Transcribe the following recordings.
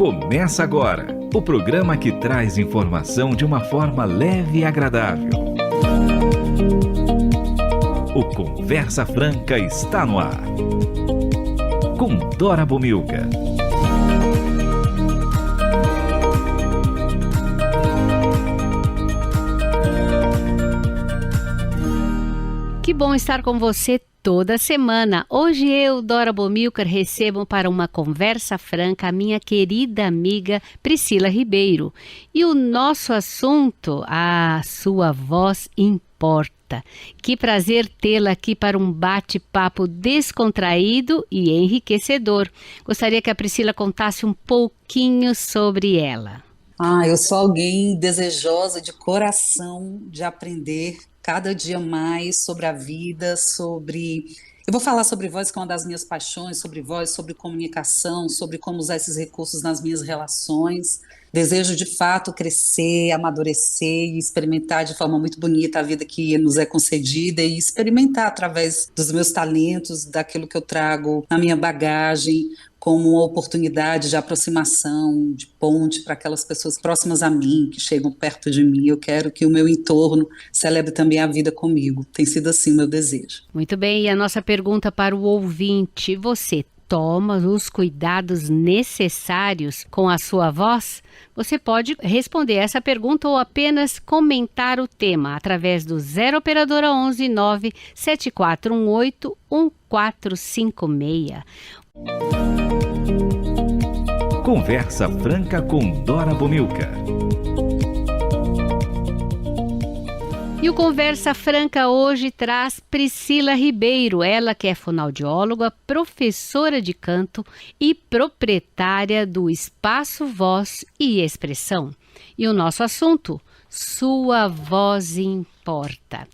Começa agora o programa que traz informação de uma forma leve e agradável. O Conversa Franca está no ar. Com Dora Bomilca. Que bom estar com você toda semana. Hoje eu, Dora Bomilcar, recebo para uma conversa franca a minha querida amiga Priscila Ribeiro. E o nosso assunto, a sua voz importa. Que prazer tê-la aqui para um bate-papo descontraído e enriquecedor. Gostaria que a Priscila contasse um pouquinho sobre ela. Eu sou alguém desejosa de coração de aprender cada dia mais sobre a vida, Eu vou falar sobre voz, que é uma das minhas paixões, sobre voz, sobre comunicação, sobre como usar esses recursos nas minhas relações. Desejo, de fato, crescer, amadurecer e experimentar de forma muito bonita a vida que nos é concedida e experimentar através dos meus talentos, daquilo que eu trago na minha bagagem, como uma oportunidade de aproximação, de ponte para aquelas pessoas próximas a mim, que chegam perto de mim. Eu quero que o meu entorno celebre também a vida comigo. Tem sido assim o meu desejo. Muito bem, e a nossa pergunta para o ouvinte: você toma os cuidados necessários com a sua voz? Você pode responder essa pergunta ou apenas comentar o tema através do 0 Operadora 11 9 7418 1456. Conversa Franca com Dora Bomilca. E o Conversa Franca hoje traz Priscila Ribeiro, ela que é fonoaudióloga, professora de canto e proprietária do Espaço Voz e Expressão. E o nosso assunto, sua voz importa.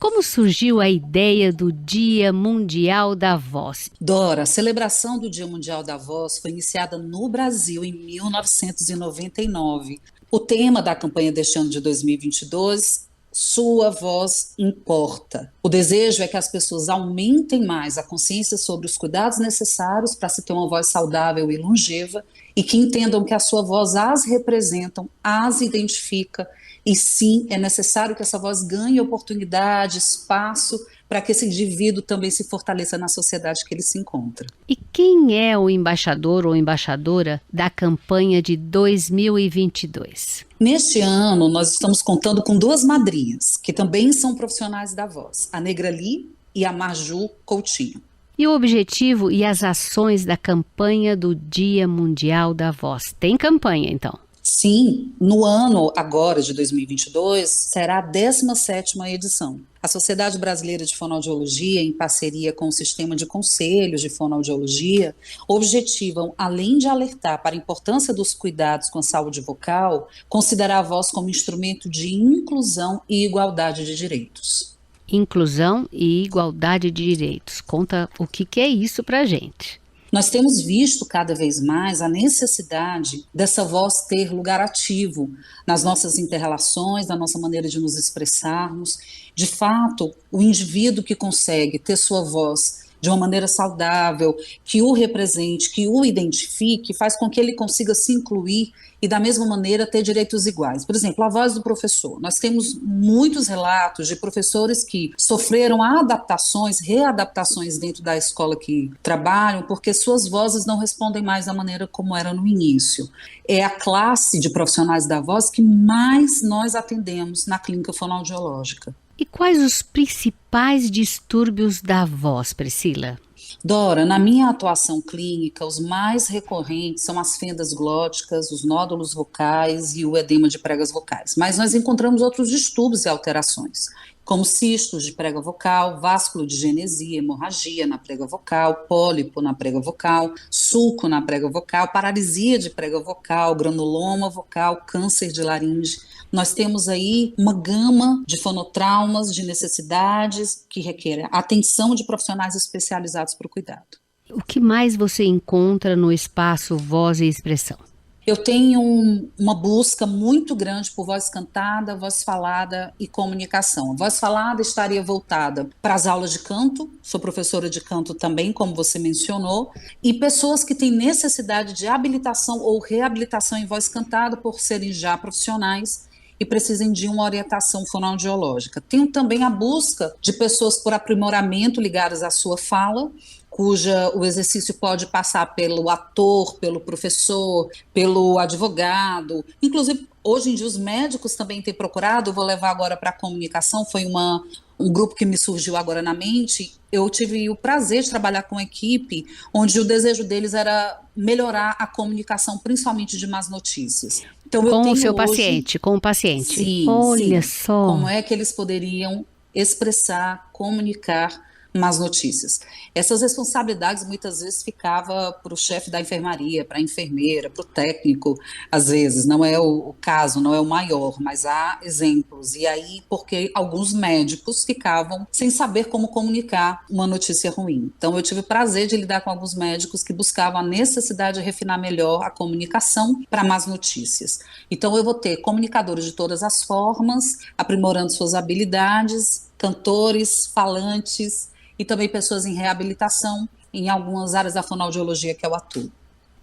Como surgiu a ideia do Dia Mundial da Voz? Dora, a celebração do Dia Mundial da Voz foi iniciada no Brasil em 1999. O tema da campanha deste ano de 2022, sua voz importa. O desejo é que as pessoas aumentem mais a consciência sobre os cuidados necessários para se ter uma voz saudável e longeva e que entendam que a sua voz as representa, as identifica. E sim, é necessário que essa voz ganhe oportunidade, espaço, para que esse indivíduo também se fortaleça na sociedade que ele se encontra. E quem é o embaixador ou embaixadora da campanha de 2022? Neste ano, nós estamos contando com duas madrinhas, que também são profissionais da voz, a Negrali e a Marju Coutinho. E o objetivo e as ações da campanha do Dia Mundial da Voz? Tem campanha, então? Sim, no ano agora de 2022 será a 17ª edição. A Sociedade Brasileira de Fonoaudiologia, em parceria com o Sistema de Conselhos de Fonoaudiologia, objetivam, além de alertar para a importância dos cuidados com a saúde vocal, considerar a voz como instrumento de inclusão e igualdade de direitos. Inclusão e igualdade de direitos. Conta o que é isso pra gente. Nós temos visto cada vez mais a necessidade dessa voz ter lugar ativo nas nossas interrelações, na nossa maneira de nos expressarmos. De fato, o indivíduo que consegue ter sua voz de uma maneira saudável, que o represente, que o identifique, faz com que ele consiga se incluir e da mesma maneira ter direitos iguais. Por exemplo, a voz do professor. Nós temos muitos relatos de professores que sofreram adaptações, readaptações dentro da escola que trabalham, porque suas vozes não respondem mais da maneira como era no início. É a classe de profissionais da voz que mais nós atendemos na clínica fonoaudiológica. E quais os principais distúrbios da voz, Priscila? Dora, na minha atuação clínica, os mais recorrentes são as fendas glóticas, os nódulos vocais e o edema de pregas vocais. Mas nós encontramos outros distúrbios e alterações, como cistos de prega vocal, vásculo de genesia, hemorragia na prega vocal, pólipo na prega vocal, sulco na prega vocal, paralisia de prega vocal, granuloma vocal, câncer de laringe. Nós temos aí uma gama de fonotraumas, de necessidades que requerem atenção de profissionais especializados para o cuidado. O que mais você encontra no espaço Voz e Expressão? Eu tenho uma busca muito grande por voz cantada, voz falada e comunicação. A voz falada estaria voltada para as aulas de canto, sou professora de canto também, como você mencionou, e pessoas que têm necessidade de habilitação ou reabilitação em voz cantada por serem já profissionais e precisem de uma orientação fonoaudiológica. Tenho também a busca de pessoas por aprimoramento ligadas à sua fala, cuja o exercício pode passar pelo ator, pelo professor, pelo advogado, inclusive hoje em dia os médicos também têm procurado, vou levar agora para a comunicação, foi um grupo que me surgiu agora na mente, eu tive o prazer de trabalhar com uma equipe onde o desejo deles era melhorar a comunicação, principalmente de más notícias. Então, eu Com tenho o seu hoje, paciente, com o paciente. sim, Olha sim, só. como é que eles poderiam expressar, comunicar más notícias. Essas responsabilidades muitas vezes ficava para o chefe da enfermaria, para a enfermeira, para o técnico, às vezes, não é o caso, não é o maior, mas há exemplos. E aí, porque alguns médicos ficavam sem saber como comunicar uma notícia ruim. Então, eu tive o prazer de lidar com alguns médicos que buscavam a necessidade de refinar melhor a comunicação para más notícias. Então, eu vou ter comunicadores de todas as formas, aprimorando suas habilidades, cantores, falantes, e também pessoas em reabilitação em algumas áreas da fonoaudiologia que eu atuo.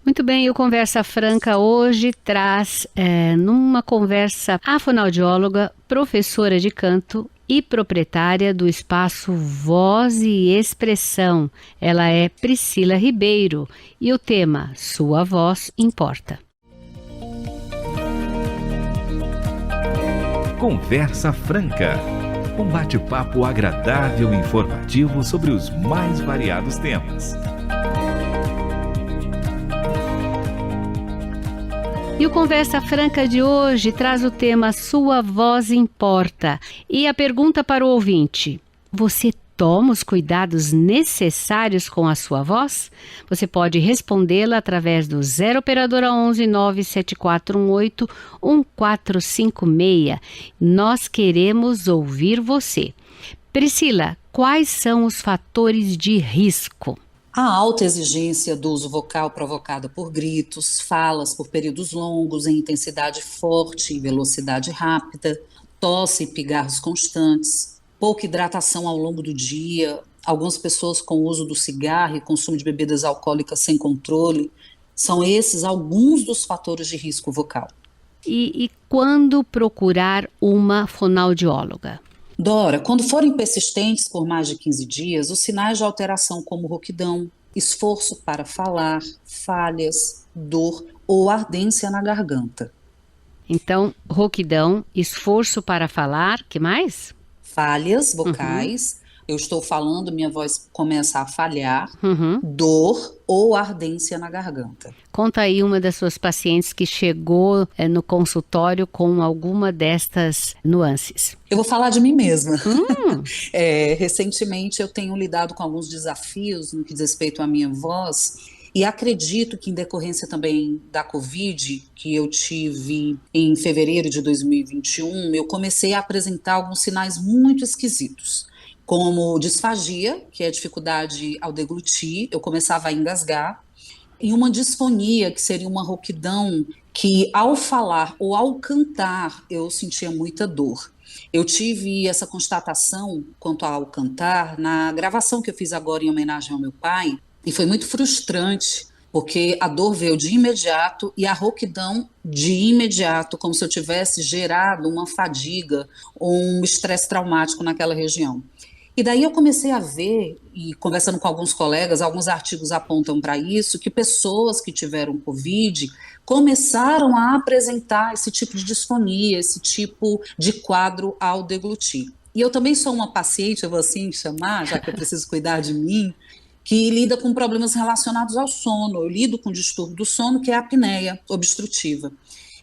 Muito bem, o Conversa Franca hoje traz, numa conversa, a fonoaudióloga, professora de canto e proprietária do espaço Voz e Expressão. Ela é Priscila Ribeiro e o tema Sua Voz Importa. Conversa Franca. Um bate-papo agradável e informativo sobre os mais variados temas. E o Conversa Franca de hoje traz o tema Sua Voz Importa. E a pergunta para o ouvinte: você toma os cuidados necessários com a sua voz? Você pode respondê-la através do 0 operadora 11 97418 1456. Nós queremos ouvir você. Priscila, quais são os fatores de risco? A alta exigência do uso vocal provocada por gritos, falas por períodos longos em intensidade forte e velocidade rápida, tosse e pigarros constantes, pouca hidratação ao longo do dia, algumas pessoas com o uso do cigarro e consumo de bebidas alcoólicas sem controle, são esses alguns dos fatores de risco vocal. E quando procurar uma fonoaudióloga? Dora, quando forem persistentes por mais de 15 dias, os sinais de alteração como rouquidão, esforço para falar, falhas, dor ou ardência na garganta. Então, rouquidão, esforço para falar, que mais? Falhas vocais, eu estou falando, minha voz começa a falhar, Uhum. dor ou ardência na garganta. Conta aí uma das suas pacientes que chegou no consultório com alguma destas nuances. Eu vou falar de mim mesma. Recentemente eu tenho lidado com alguns desafios no que diz respeito à minha voz e acredito que em decorrência também da Covid, que eu tive em fevereiro de 2021, eu comecei a apresentar alguns sinais muito esquisitos, como disfagia, que é dificuldade ao deglutir, eu começava a engasgar, e uma disfonia, que seria uma rouquidão, que ao falar ou ao cantar eu sentia muita dor. Eu tive essa constatação quanto ao cantar na gravação que eu fiz agora em homenagem ao meu pai, e foi muito frustrante, porque a dor veio de imediato e a rouquidão de imediato, como se eu tivesse gerado uma fadiga ou um estresse traumático naquela região. E daí eu comecei a ver, e conversando com alguns colegas, alguns artigos apontam para isso, que pessoas que tiveram Covid começaram a apresentar esse tipo de disfonia, esse tipo de quadro ao deglutir. E eu também sou uma paciente, eu vou assim chamar, já que eu preciso cuidar de mim, que lida com problemas relacionados ao sono. Eu lido com distúrbio do sono, que é a apneia obstrutiva.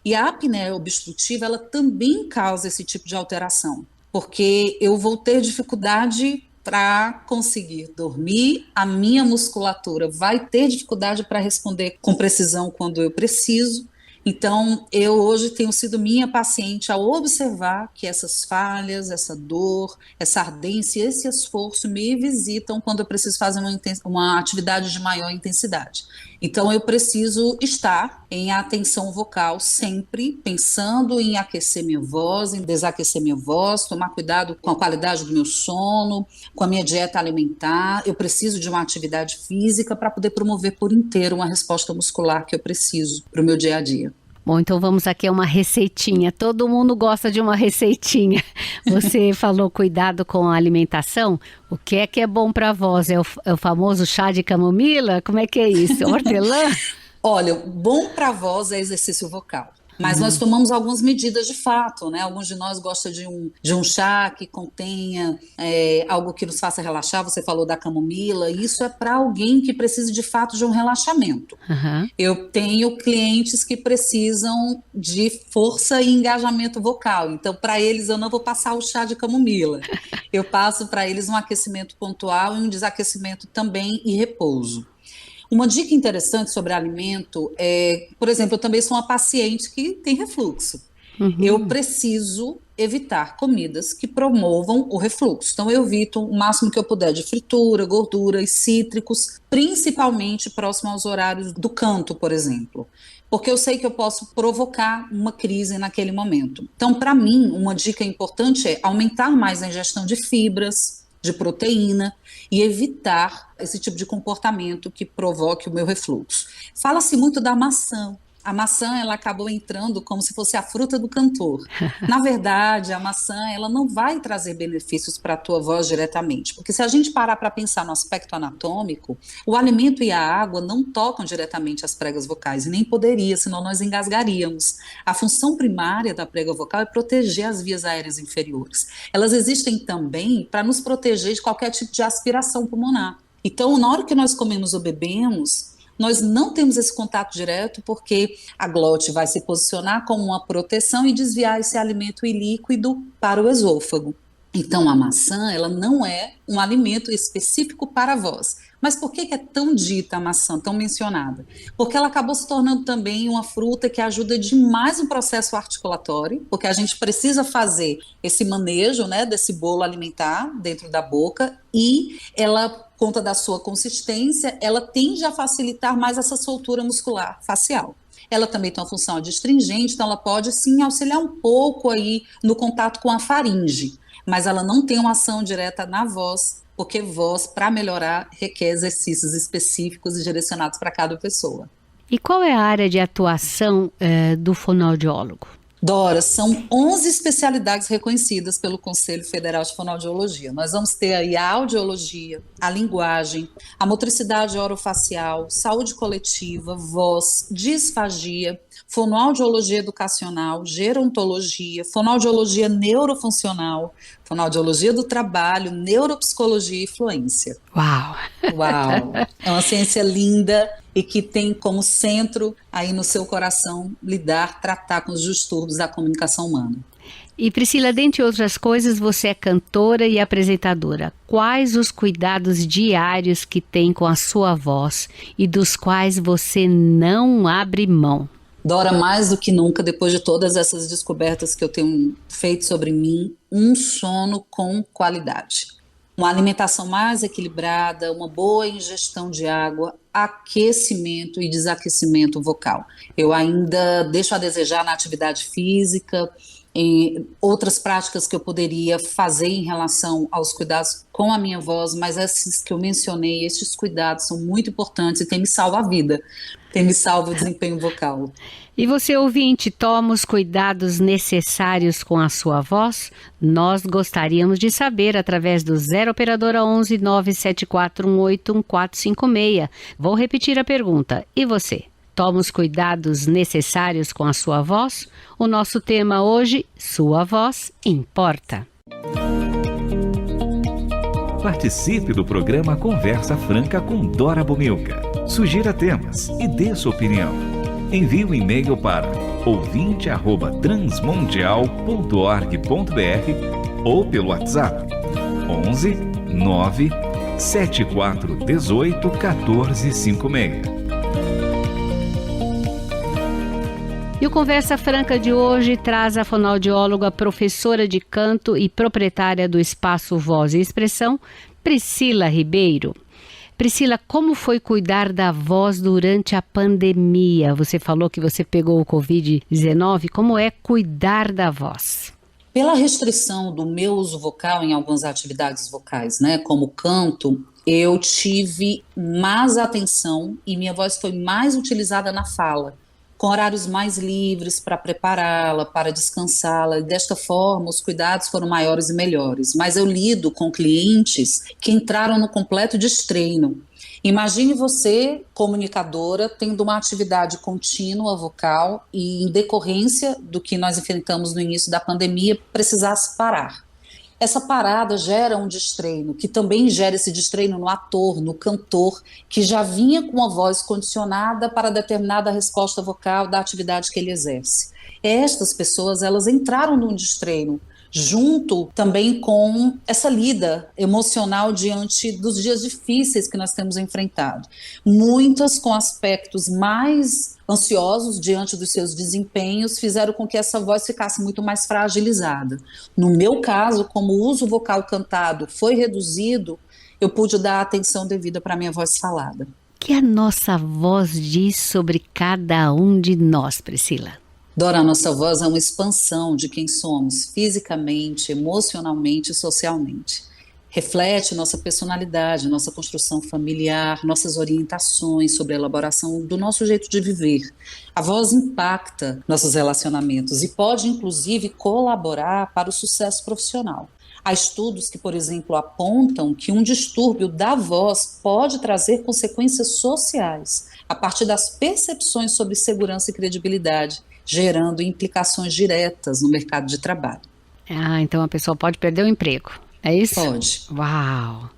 E a apneia obstrutiva, ela também causa esse tipo de alteração, porque eu vou ter dificuldade para conseguir dormir, a minha musculatura vai ter dificuldade para responder com precisão quando eu preciso, Então, eu hoje tenho sido minha paciente ao observar que essas falhas, essa dor, essa ardência, esse esforço me visitam quando eu preciso fazer uma atividade de maior intensidade. Então, eu preciso estar em atenção vocal sempre, pensando em aquecer minha voz, em desaquecer minha voz, tomar cuidado com a qualidade do meu sono, com a minha dieta alimentar. Eu preciso de uma atividade física para poder promover por inteiro uma resposta muscular que eu preciso para o meu dia a dia. Bom, então vamos aqui a uma receitinha. Todo mundo gosta de uma receitinha. Você falou cuidado com a alimentação. O que é bom para a voz? É o famoso chá de camomila? Como é que é isso? Hortelã? Olha, bom para a voz é exercício vocal. Mas nós tomamos algumas medidas de fato, né? Alguns de nós gostam de um chá que contenha algo que nos faça relaxar. Você falou da camomila. Isso é para alguém que precisa de fato de um relaxamento. Uhum. Eu tenho clientes que precisam de força e engajamento vocal. Então, para eles, eu não vou passar o chá de camomila. Eu passo para eles um aquecimento pontual e um desaquecimento também e repouso. Uma dica interessante sobre alimento é, por exemplo, eu também sou uma paciente que tem refluxo. Uhum. Eu preciso evitar comidas que promovam o refluxo. Então, eu evito o máximo que eu puder de fritura, gordura e cítricos, principalmente próximo aos horários do canto, por exemplo. Porque eu sei que eu posso provocar uma crise naquele momento. Então, para mim, uma dica importante é aumentar mais a ingestão de fibras, de proteína e evitar esse tipo de comportamento que provoque o meu refluxo. Fala-se muito da maçã. A maçã, ela acabou entrando como se fosse a fruta do cantor. Na verdade, a maçã, ela não vai trazer benefícios para a tua voz diretamente, porque se a gente parar para pensar no aspecto anatômico, o alimento e a água não tocam diretamente as pregas vocais, e nem poderia, senão nós engasgaríamos. A função primária da prega vocal é proteger as vias aéreas inferiores. Elas existem também para nos proteger de qualquer tipo de aspiração pulmonar. Então, na hora que nós comemos ou bebemos, nós não temos esse contato direto porque a glote vai se posicionar como uma proteção e desviar esse alimento ilíquido para o esôfago. Então, a maçã, ela não é um alimento específico para a voz. Mas por que é tão dita a maçã, tão mencionada? Porque ela acabou se tornando também uma fruta que ajuda demais no processo articulatório, porque a gente precisa fazer esse manejo, né, desse bolo alimentar dentro da boca, e ela, por conta da sua consistência, ela tende a facilitar mais essa soltura muscular facial. Ela também tem uma função adstringente, então ela pode sim auxiliar um pouco aí no contato com a faringe, mas ela não tem uma ação direta na voz, porque voz, para melhorar, requer exercícios específicos e direcionados para cada pessoa. E qual é a área de atuação do fonoaudiólogo? Dora, são 11 especialidades reconhecidas pelo Conselho Federal de Fonoaudiologia. Nós vamos ter aí a audiologia, a linguagem, a motricidade orofacial, saúde coletiva, voz, disfagia, fonoaudiologia educacional, gerontologia, fonoaudiologia neurofuncional, fonoaudiologia do trabalho, neuropsicologia e fluência. Uau! Uau! É uma ciência linda e que tem como centro aí no seu coração tratar com os distúrbios da comunicação humana. E Priscila, dentre outras coisas, você é cantora e apresentadora. Quais os cuidados diários que tem com a sua voz e dos quais você não abre mão? Dora, mais do que nunca, depois de todas essas descobertas que eu tenho feito sobre mim, um sono com qualidade. Uma alimentação mais equilibrada, uma boa ingestão de água, aquecimento e desaquecimento vocal. Eu ainda deixo a desejar na atividade física, em outras práticas que eu poderia fazer em relação aos cuidados com a minha voz, mas esses que eu mencionei, esses cuidados são muito importantes e têm me salvo a vida, têm me salvo o desempenho vocal. E você, ouvinte, toma os cuidados necessários com a sua voz? Nós gostaríamos de saber através do 0 operadora 11 97418 1456. Vou repetir a pergunta. E você? Toma os cuidados necessários com a sua voz? O nosso tema hoje, sua voz importa. Participe do programa Conversa Franca com Dora Bomilcar. Sugira temas e dê sua opinião. Envie um e-mail para ouvinte@transmundial.org.br ou pelo WhatsApp 11 9 7418 1456. E o Conversa Franca de hoje traz a fonoaudióloga, professora de canto e proprietária do Espaço Voz e Expressão, Priscila Ribeiro. Priscila, como foi cuidar da voz durante a pandemia? Você falou que você pegou o Covid-19. Como é cuidar da voz? Pela restrição do meu uso vocal em algumas atividades vocais, né, como canto, eu tive mais atenção e minha voz foi mais utilizada na fala, com horários mais livres para prepará-la, para descansá-la. E desta forma, os cuidados foram maiores e melhores. Mas eu lido com clientes que entraram no completo destreino. Imagine você, comunicadora, tendo uma atividade contínua vocal e, em decorrência do que nós enfrentamos no início da pandemia, precisasse parar. Essa parada gera um destreino, que também gera esse destreino no ator, no cantor, que já vinha com a voz condicionada para determinada resposta vocal da atividade que ele exerce. Estas pessoas, elas entraram num destreino, junto também com essa lida emocional diante dos dias difíceis que nós temos enfrentado. Muitas com aspectos mais ansiosos diante dos seus desempenhos fizeram com que essa voz ficasse muito mais fragilizada. No meu caso, como o uso vocal cantado foi reduzido, eu pude dar a atenção devida para a minha voz falada. O que a nossa voz diz sobre cada um de nós, Priscila? Dora, a nossa voz é uma expansão de quem somos fisicamente, emocionalmente e socialmente. Reflete nossa personalidade, nossa construção familiar, nossas orientações sobre a elaboração do nosso jeito de viver. A voz impacta nossos relacionamentos e pode, inclusive, colaborar para o sucesso profissional. Há estudos que, por exemplo, apontam que um distúrbio da voz pode trazer consequências sociais, a partir das percepções sobre segurança e credibilidade, gerando implicações diretas no mercado de trabalho. Então a pessoa pode perder o emprego, é isso? Pode. Uau!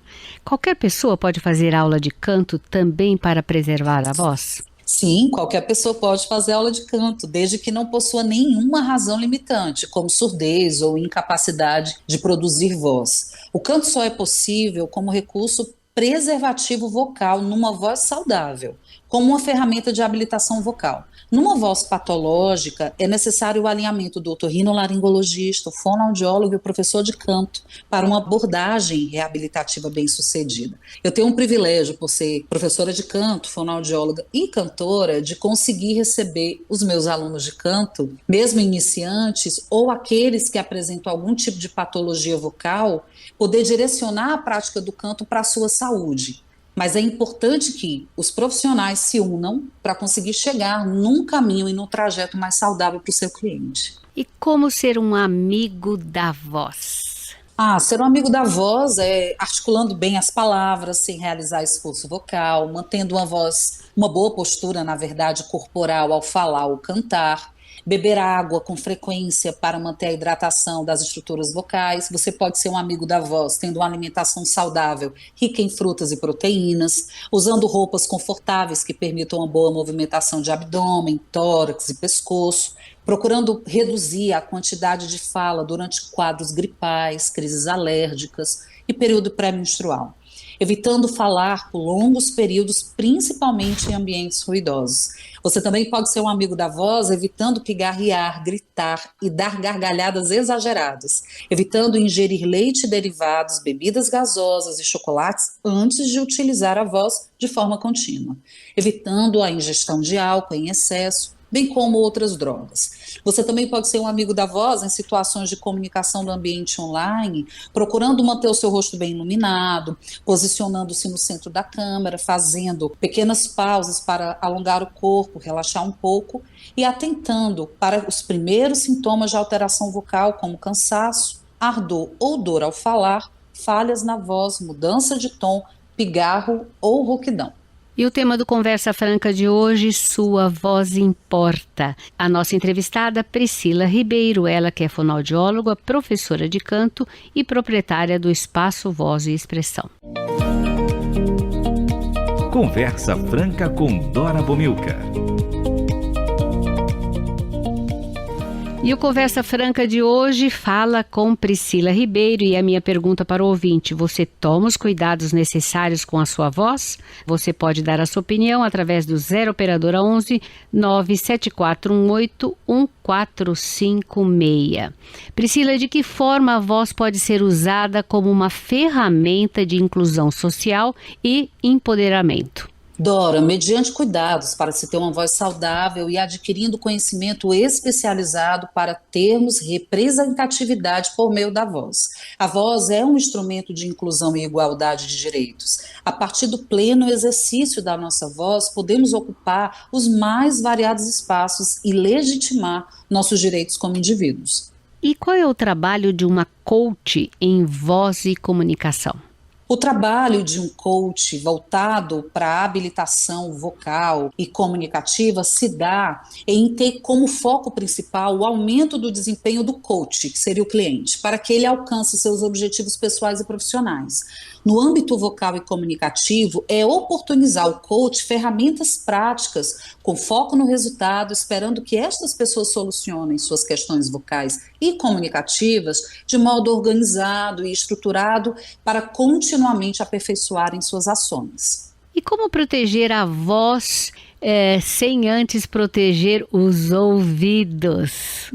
Qualquer pessoa pode fazer aula de canto também para preservar a voz? Sim, qualquer pessoa pode fazer aula de canto, desde que não possua nenhuma razão limitante, como surdez ou incapacidade de produzir voz. O canto só é possível como recurso preservativo vocal numa voz saudável, como uma ferramenta de habilitação vocal. Numa voz patológica, é necessário o alinhamento do otorrinolaringologista, o fonoaudiólogo e o professor de canto para uma abordagem reabilitativa bem-sucedida. Eu tenho um privilégio, por ser professora de canto, fonoaudióloga e cantora, de conseguir receber os meus alunos de canto, mesmo iniciantes ou aqueles que apresentam algum tipo de patologia vocal, poder direcionar a prática do canto para a sua saúde. Mas é importante que os profissionais se unam para conseguir chegar num caminho e num trajeto mais saudável para o seu cliente. E como ser um amigo da voz? Ser um amigo da voz é articulando bem as palavras, sem realizar esforço vocal, mantendo uma boa postura, na verdade, corporal ao falar ou cantar. Beber água com frequência para manter a hidratação das estruturas vocais. Você pode ser um amigo da voz, tendo uma alimentação saudável, rica em frutas e proteínas, usando roupas confortáveis que permitam uma boa movimentação de abdômen, tórax e pescoço, procurando reduzir a quantidade de fala durante quadros gripais, crises alérgicas e período pré-menstrual, evitando falar por longos períodos, principalmente em ambientes ruidosos. Você também pode ser um amigo da voz, evitando pigarrear, gritar e dar gargalhadas exageradas, evitando ingerir leite e derivados, bebidas gasosas e chocolates antes de utilizar a voz de forma contínua, evitando a ingestão de álcool em excesso, bem como outras drogas. Você também pode ser um amigo da voz em situações de comunicação do ambiente online, procurando manter o seu rosto bem iluminado, posicionando-se no centro da câmera, fazendo pequenas pausas para alongar o corpo, relaxar um pouco e atentando para os primeiros sintomas de alteração vocal, como cansaço, ardor ou dor ao falar, falhas na voz, mudança de tom, pigarro ou rouquidão. E o tema do Conversa Franca de hoje, sua voz importa. A nossa entrevistada, Priscila Ribeiro, ela que é fonoaudióloga, professora de canto e proprietária do Espaço Voz e Expressão. Conversa Franca com Dora Bomilcar. E o Conversa Franca de hoje fala com Priscila Ribeiro, e a minha pergunta para o ouvinte: você toma os cuidados necessários com a sua voz? Você pode dar a sua opinião através do 0 operadora 11 97418 1456. Priscila, de que forma a voz pode ser usada como uma ferramenta de inclusão social e empoderamento? Dora, mediante cuidados para se ter uma voz saudável e adquirindo conhecimento especializado para termos representatividade por meio da voz. A voz é um instrumento de inclusão e igualdade de direitos. A partir do pleno exercício da nossa voz, podemos ocupar os mais variados espaços e legitimar nossos direitos como indivíduos. E qual é o trabalho de uma coach em voz e comunicação? O trabalho de um coach voltado para a habilitação vocal e comunicativa se dá em ter como foco principal o aumento do desempenho do coach, que seria o cliente, para que ele alcance seus objetivos pessoais e profissionais. No âmbito vocal e comunicativo, é oportunizar ao coach ferramentas práticas com foco no resultado, esperando que estas pessoas solucionem suas questões vocais e comunicativas de modo organizado e estruturado para continuamente aperfeiçoarem suas ações. E como proteger a voz sem antes proteger os ouvidos?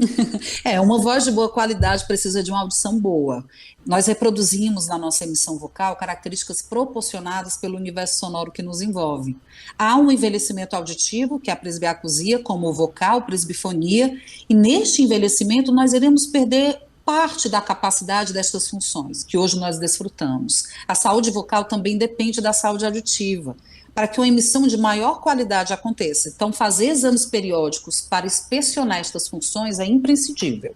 Uma voz de boa qualidade precisa de uma audição boa. Nós reproduzimos na nossa emissão vocal características proporcionadas pelo universo sonoro que nos envolve. Há um envelhecimento auditivo, que é a presbiacusia, como o vocal, presbifonia, e neste envelhecimento nós iremos perder parte da capacidade destas funções, que hoje nós desfrutamos. A saúde vocal também depende da saúde auditiva, para que uma emissão de maior qualidade aconteça. Então, fazer exames periódicos para inspecionar estas funções é imprescindível.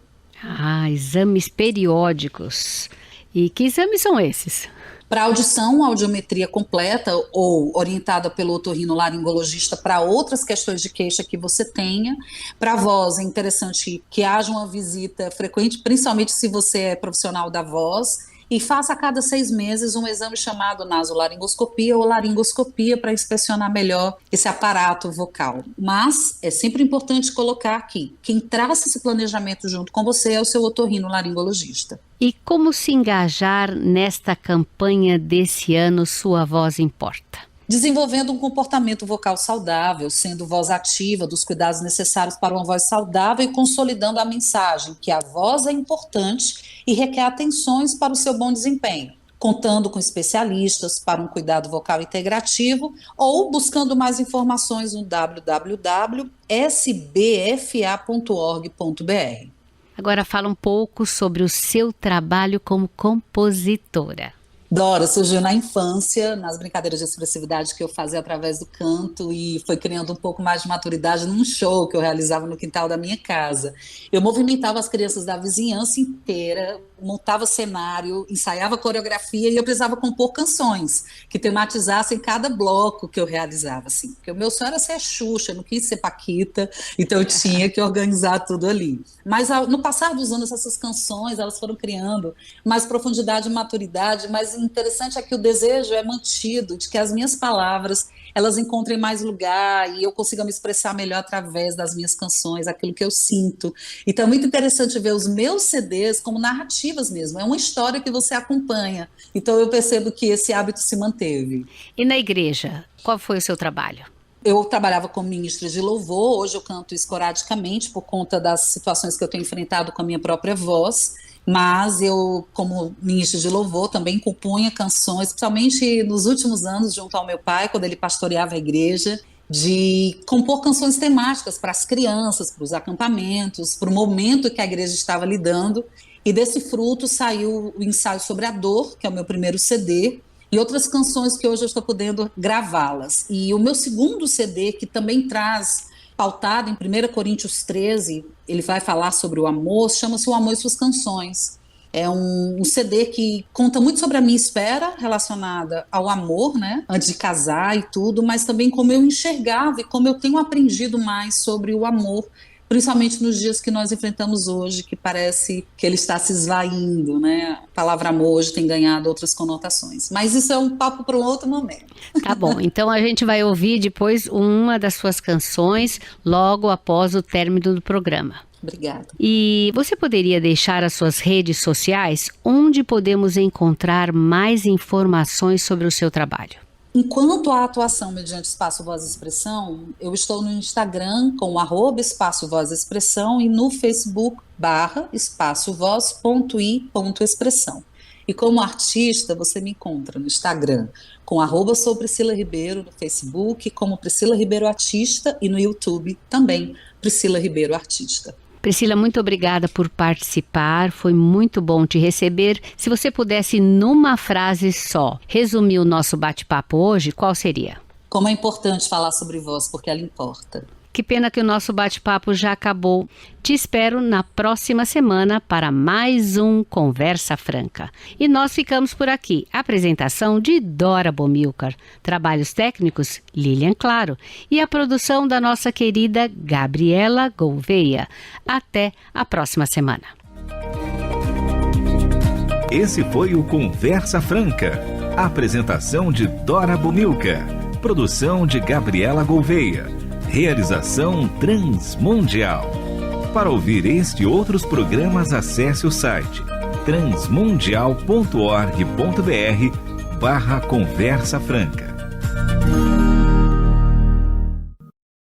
Exames periódicos. E que exames são esses? Para audição, audiometria completa ou orientada pelo otorrinolaringologista para outras questões de queixa que você tenha. Para a voz, é interessante que haja uma visita frequente, principalmente se você é profissional da voz, e faça a cada 6 meses um exame chamado nasolaringoscopia ou laringoscopia para inspecionar melhor esse aparato vocal. Mas é sempre importante colocar aqui, quem traça esse planejamento junto com você é o seu otorrinolaringologista. E como se engajar nesta campanha desse ano Sua Voz Importa? Desenvolvendo um comportamento vocal saudável, sendo voz ativa dos cuidados necessários para uma voz saudável e consolidando a mensagem que a voz é importante e requer atenções para o seu bom desempenho, contando com especialistas para um cuidado vocal integrativo ou buscando mais informações no www.sbfa.org.br. Agora fala um pouco sobre o seu trabalho como compositora. Dora, surgiu na infância, nas brincadeiras de expressividade que eu fazia através do canto, e foi criando um pouco mais de maturidade num show que eu realizava no quintal da minha casa. Eu movimentava as crianças da vizinhança inteira, montava cenário, ensaiava coreografia, e eu precisava compor canções que tematizassem cada bloco que eu realizava, assim. Porque o meu sonho era ser a Xuxa, eu não quis ser Paquita, então eu tinha que organizar tudo ali. Mas no passar dos anos, essas canções, elas foram criando mais profundidade e maturidade, mas interessante é que o desejo é mantido, de que as minhas palavras, elas encontrem mais lugar e eu consiga me expressar melhor através das minhas canções, aquilo que eu sinto. Então é muito interessante ver os meus CDs como narrativas mesmo, é uma história que você acompanha. Então eu percebo que esse hábito se manteve. E na igreja, qual foi o seu trabalho? Eu trabalhava como ministra de louvor, hoje eu canto esporadicamente por conta das situações que eu tenho enfrentado com a minha própria voz, mas eu, como ministra de louvor, também compunha canções, principalmente nos últimos anos, junto ao meu pai, quando ele pastoreava a igreja, de compor canções temáticas para as crianças, para os acampamentos, para o momento que a igreja estava lidando, e desse fruto saiu o ensaio sobre a dor, que é o meu primeiro CD, e outras canções que hoje eu estou podendo gravá-las. E o meu segundo CD, que também traz, pautado em 1 Coríntios 13, ele vai falar sobre o amor, chama-se O Amor e Suas Canções. É um CD que conta muito sobre a minha espera relacionada ao amor, né, antes de casar e tudo, mas também como eu enxergava e como eu tenho aprendido mais sobre o amor, principalmente nos dias que nós enfrentamos hoje, que parece que ele está se esvaindo, né? A palavra amor hoje tem ganhado outras conotações. Mas isso é um papo para um outro momento. Tá bom, então a gente vai ouvir depois uma das suas canções logo após o término do programa. Obrigada. E você poderia deixar as suas redes sociais onde podemos encontrar mais informações sobre o seu trabalho? Enquanto a atuação mediante Espaço Voz e Expressão, eu estou no Instagram com @Espaço Voz e Expressão e no Facebook /espaçovoz.i.expressão. E como artista, você me encontra no Instagram com @soupriscilaribeiro, no Facebook como Priscila Ribeiro Artista e no YouTube também Priscila Ribeiro Artista. Priscila, muito obrigada por participar, foi muito bom te receber. Se você pudesse, numa frase só, resumir o nosso bate-papo hoje, qual seria? Como é importante falar sobre voz, porque ela importa. Que pena que o nosso bate-papo já acabou. Te espero na próxima semana para mais um Conversa Franca. E nós ficamos por aqui. Apresentação de Dora Bomilcar. Trabalhos técnicos, Lilian Claro. E a produção da nossa querida Gabriela Gouveia. Até a próxima semana. Esse foi o Conversa Franca. Apresentação de Dora Bomilcar. Produção de Gabriela Gouveia. Realização Transmundial. Para ouvir este e outros programas, acesse o site transmundial.org.br/Conversa Franca.